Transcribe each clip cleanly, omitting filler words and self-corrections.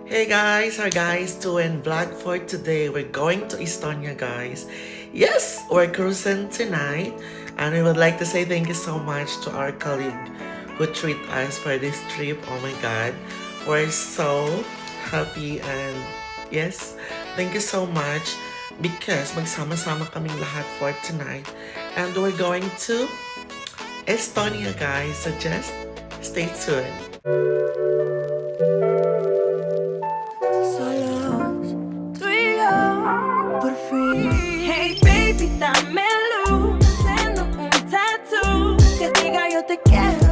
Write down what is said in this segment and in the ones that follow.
Hey guys, our guys doing vlog for today. We're going to Estonia, guys. Yes, we're cruising tonight, and we would like to say thank you so much to our colleague who treat us for this trip. Oh my God, we're so happy and yes, thank you so much because magsama-sama kaming lahat for tonight, and we're going to Estonia, guys. So just stay tuned. Solos, tú y yo, por fin. Hey baby, dame luz, haciendo un tattoo que diga yo te quiero.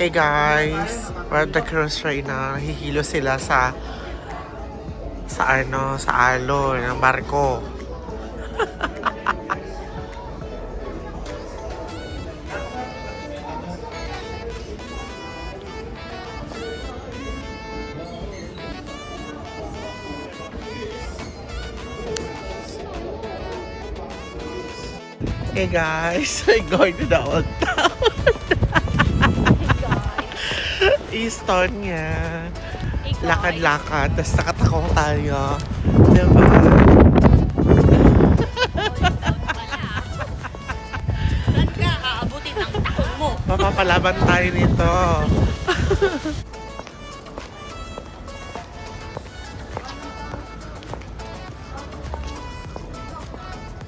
Hey guys, we're at the cruise right now. Nahihilo sila sa alon ng barko. Hey guys, we're going to the old town. Estonia. Lakad-lakad, tapos nakatakong tayo. Diba? Saan ka aabutin ang takong mo? Mapapalaban tayo nito.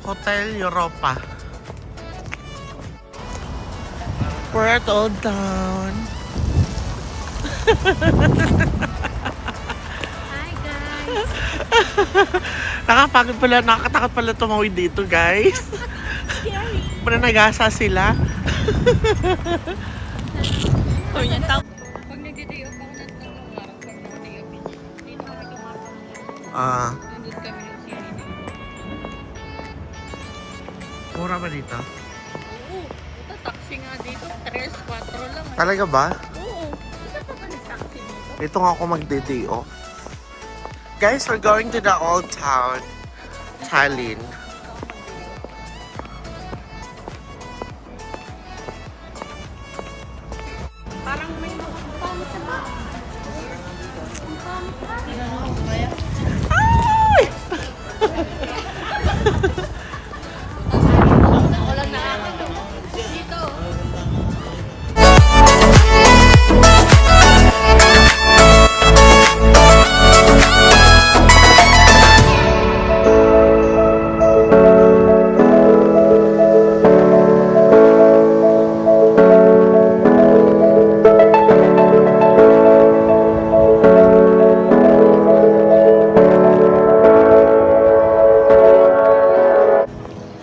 Hotel Europa. We're at Old Town. Hi guys! Nakakatakot pala tumawid dito, guys. Scary! Mananagasa sila. Oh, yan tao. Pag nag-day off ako ng tatlong araw, pag nag-day off dito kami tumatang. Nandun kami ng siri dito. Mura ba dito? Oo, ito taxi nga dito. 3-4 lang. Talaga ba? Oo, isa pa ba nag-taxi dito? Ito nga ako magde-day off. Guys, we're going to the Old Town, Tallinn. Parang may mga pamit na ba? Ang pamit na. Kaya? Ako lang nakakito. Dito.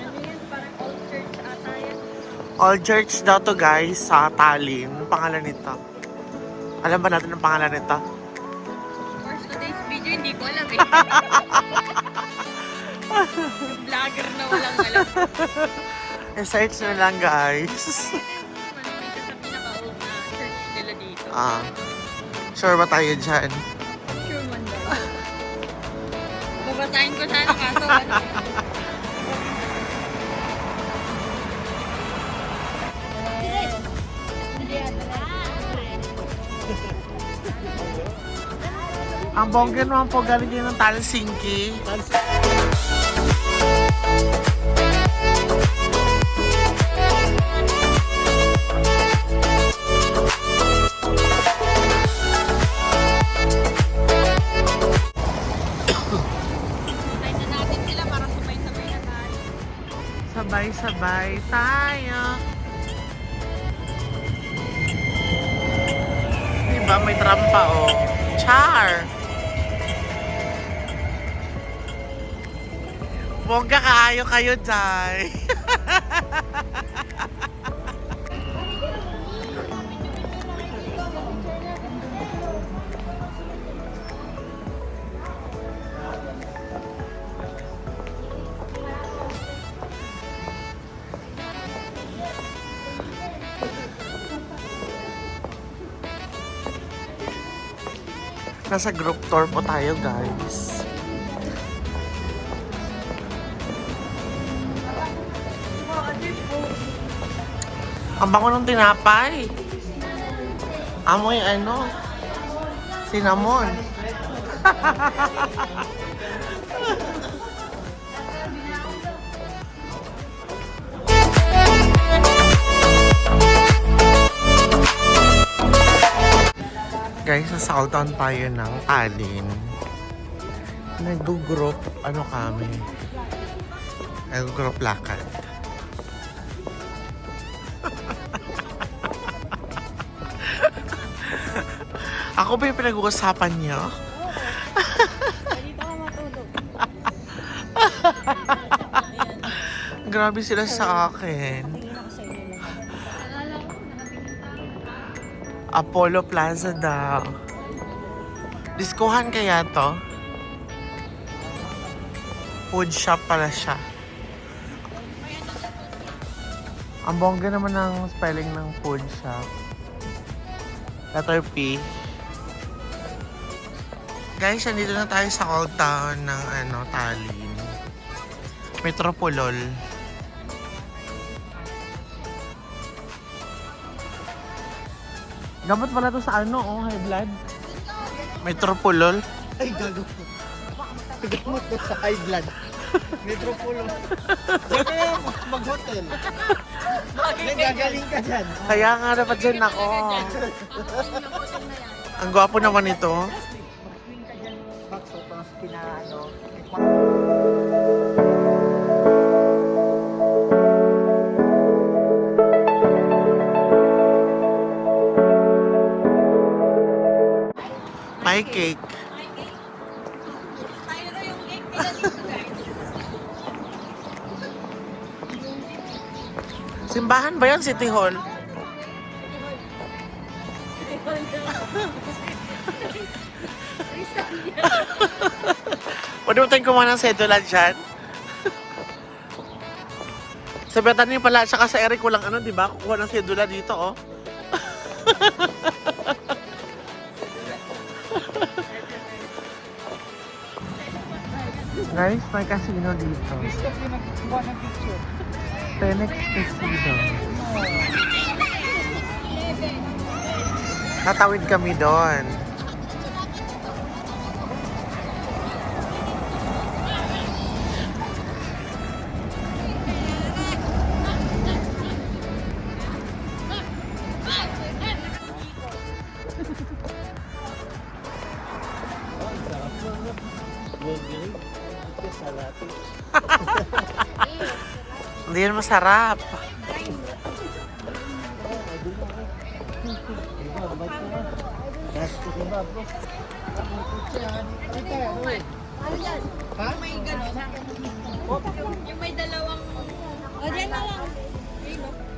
Ano yan? Parang old church ata yan. Old Church daw to, guys, sa Tallinn. Ang pangalan nito. Alam ba natin ang pangalan nito? For today's video, hindi ko alam eh. Yung vlogger na walang alam. I-search nyo lang, guys. Ano dito sa pinaka-old na church nila dito. Sure ba tayo dyan? Sure man daw. Babasahin ko sana kaso ano. Ang bongga naman po, galing din ng Helsinki. Tayo na natin sila para sabay-sabay na tayo. Sabay-sabay tayo. Diba, may trampa, oh. Char! Bongga kaayo kayo, Jai. Nasa group tour po tayo, guys. Ang bango ng tinapay. Amoy ano? Cinnamon. Guys, sa Southtown tayo ng Tallinn. Nag-group, ano kami? Nag-group lakad. Ako ba yung pinag-uusapan niyo? Dito ka matulog. Grabe sila sa akin. Tingin ako sa inyo lang. Nalala ko, nakatingin tayo. Apollo Plaza daw. Diskuhan kaya to? Food shop pala siya. Ang bongga naman ng spelling ng food shop. Letter P. Guys, nandito na tayo sa old town ng Tallinn. Metropolol. Gamot pala to sa high blood. Metropolol. Ay, gago. Gamot ko sa high blood. Metropolo. Diyan kaya mag-hotel. Nagagaling ka dyan. Kaya nga dapat dyan ako. Ang gwapo naman ito. Mag-swing ka dyan. Bakso, tapos pinaano. May cake. Tayo na yung cake nila dito, guys. Simbahan ba yan? City Hall? Pwede mo tayong kumuha ng sedula dyan? Sa Bethany pala, tsaka sa Eric walang di ba? Kukuha ng sedula dito, oh. Guys, may casino dito. Gusto ko nagkuha ng picture. Phoenix Casino. Tatawid kami doon. Hindi yan masarap. May gano'n. Yung may dalawang... O, dyan na lang.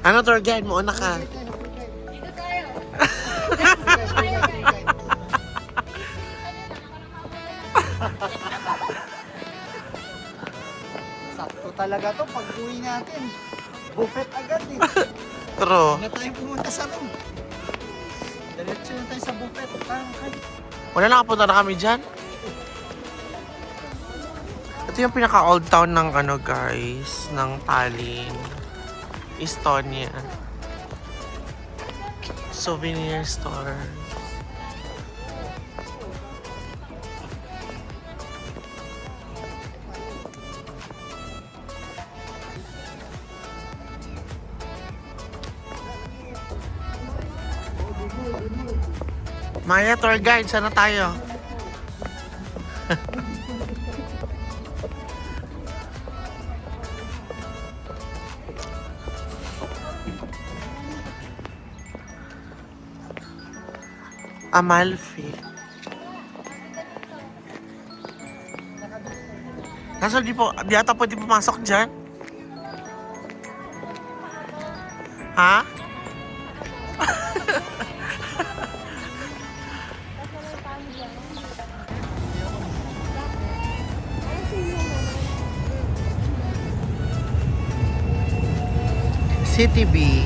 Ano tour guide mo? Una ka. Dito tayo. Sakto talaga to pag uwi natin. Buffet agad eh. True. Wala tayong pumunta sa room. Diretso na tayo sa buffet. Wala nakapunta na kami dyan. Ito yung pinaka-old town ng guys, ng Tallinn, Estonia. Souvenir store. Maya, tour guide, sana tayo? Amalfi. Kaso di ata pwede pumasok dyan? Ha? City B.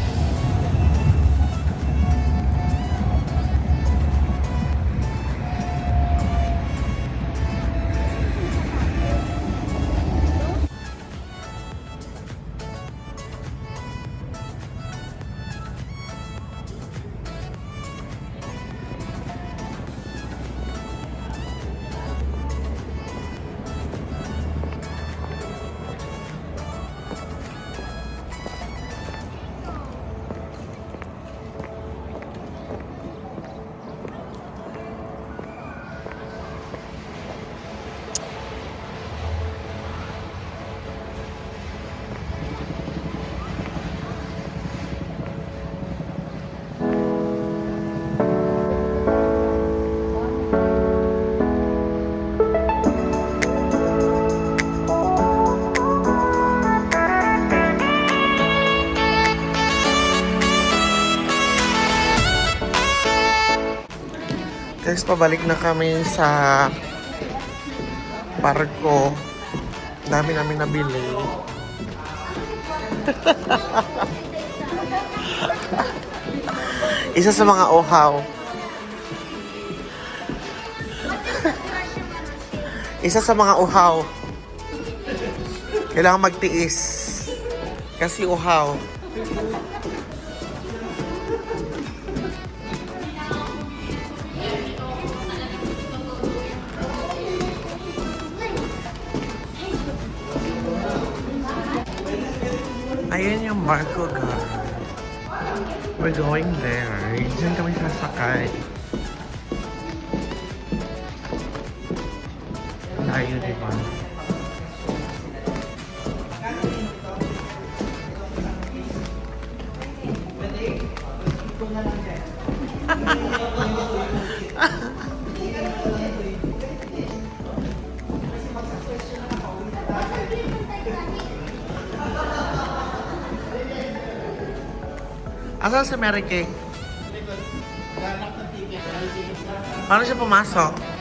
Guys, pabalik na kami sa barko. Dami namin nabili. Isa sa mga uhaw. Isa sa mga uhaw. Kailangan magtiis. Kasi uhaw. Ayan yung barko, guys. We're going there. Diyan kami sasakay. Tayo, diba? Asan si Mary Kay? Paano siya pumasok?